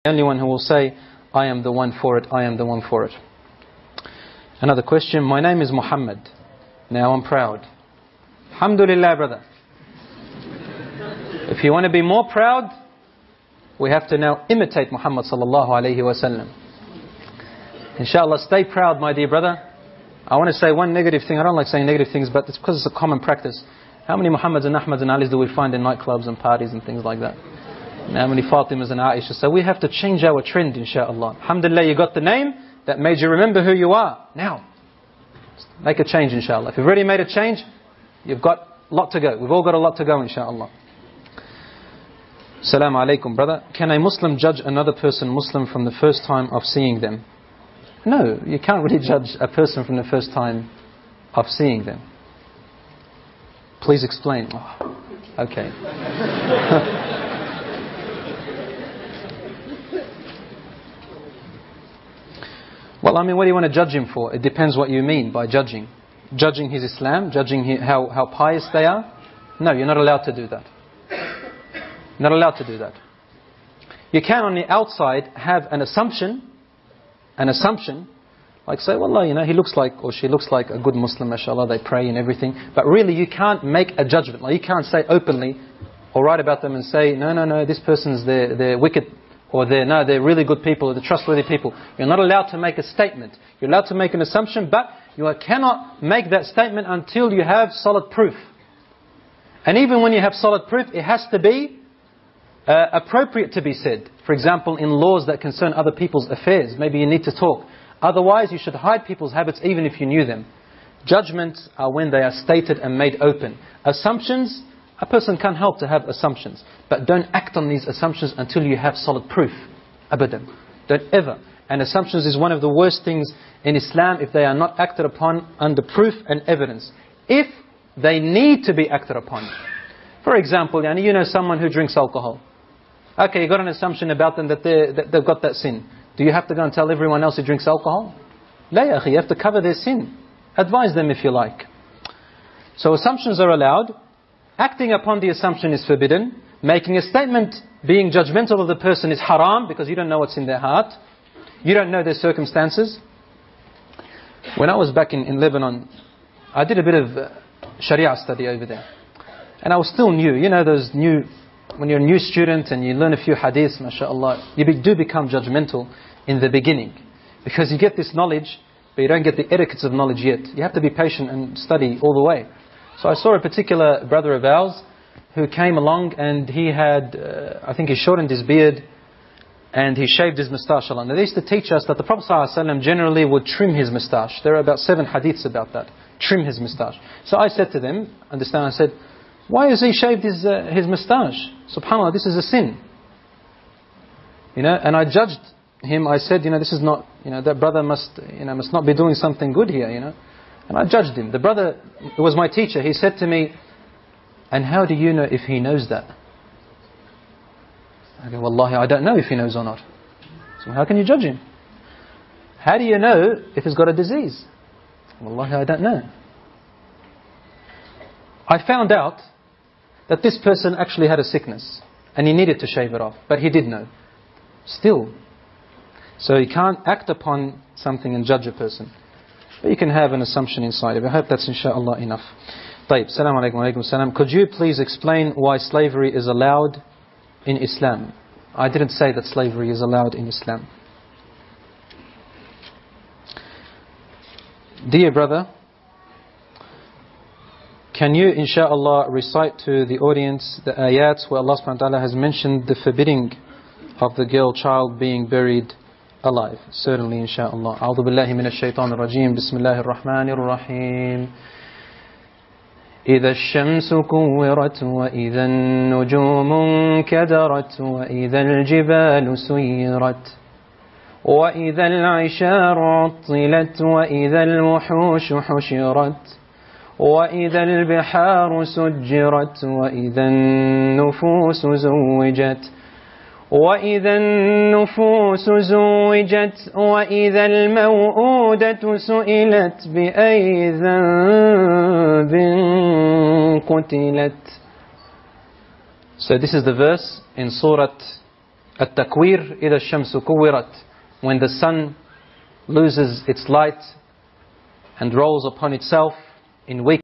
the only one who will say, I am the one for it, I am the one for it. Another question. My name is Muhammad. Now I'm proud. Alhamdulillah, brother. If you want to be more proud, we have to now imitate Muhammad sallallahu alayhi wasallam. Inshallah, stay proud, my dear brother. I want to say one negative thing. I don't like saying negative things, but it's because it's a common practice. How many Muhammads and Ahmads and Alis do we find in nightclubs and parties and things like that? And how many Fatimas and Aisha? So we have to change our trend, inshallah. Alhamdulillah, you got the name that made you remember who you are. Now, make a change, inshallah. If you've already made a change, you've got a lot to go. We've all got a lot to go, inshallah. Assalamu alaikum, brother. Can a Muslim judge another person Muslim from the first time of seeing them? No, you can't really judge a person from the first time of seeing them. Please explain. Oh, okay. Well, I mean, what do you want to judge him for? It depends what you mean by judging. Judging his Islam, judging how pious they are? No, you're not allowed to do that. Not allowed to do that. You can on the outside have an assumption, like say, wallah, you know, he looks like, or she looks like a good Muslim, mashallah, they pray and everything. But really you can't make a judgment. Like you can't say openly, or write about them and say, no, this person's they're wicked, or they're really good people, or they're trustworthy people. You're not allowed to make a statement. You're allowed to make an assumption, but you cannot make that statement until you have solid proof. And even when you have solid proof, it has to be appropriate to be said. For example, in laws that concern other people's affairs, maybe you need to talk. Otherwise, you should hide people's habits even if you knew them. Judgments are when they are stated and made open. Assumptions, a person can't help to have assumptions. But don't act on these assumptions until you have solid proof. Abadan. Don't ever. And assumptions is one of the worst things in Islam if they are not acted upon under proof and evidence. If they need to be acted upon. For example, you know someone who drinks alcohol. Okay, you got an assumption about them that they've got that sin. Do you have to go and tell everyone else who drinks alcohol? La ya akhi, you have to cover their sin. Advise them if you like. So assumptions are allowed. Acting upon the assumption is forbidden. Making a statement, being judgmental of the person is haram because you don't know what's in their heart. You don't know their circumstances. When I was back in Lebanon, I did a bit of Sharia study over there. And I was still new. You know those new, when you're a new student and you learn a few hadiths, mashallah, you do become judgmental in the beginning. Because you get this knowledge, but you don't get the etiquettes of knowledge yet. You have to be patient and study all the way. So I saw a particular brother of ours who came along and he had, I think he shortened his beard and he shaved his moustache. Now they used to teach us that the Prophet ﷺ generally would trim his moustache. There are about 7 hadiths about that. Trim his moustache. So I said to them, understand, I said, why has he shaved his moustache? SubhanAllah, this is a sin. You know, and I judged him. I said, this is not, that brother must not be doing something good here, And I judged him. The brother, who was my teacher, he said to me, and how do you know if he knows that? I go, wallahi, I don't know if he knows or not. So how can you judge him? How do you know if he's got a disease? Wallahi, I don't know. I found out that this person actually had a sickness and he needed to shave it off, but he did know. Still. So you can't act upon something and judge a person. But you can have an assumption inside of it. I hope that's inshallah enough. Tayyib. Assalamu alaikum wa alaikum salam. Could you please explain why slavery is allowed in Islam? I didn't say that slavery is allowed in Islam. Dear brother, can you inshallah recite to the audience the ayats where Allah subhanahu wa ta'ala has mentioned the forbidding of the girl child being buried alive? Certainly, inshaAllah. A'udhu billahi minash shaitanir rajeem. Bismillahir rahmanir rahim. إذا الشمس كورت وإذا النجوم انكدرت وإذا الجبال سيرت وإذا العشار عطلت وإذا الوحوش حشرت وإذا البحار سجرت وإذا النفوس زوجت وإذا النفوس زوجت وإذا الموءودة سئلت بأي ذنب قتلت. So this is the verse in Surah التكوير إذا الشمس كورت, when the sun loses its light and rolls upon itself in weak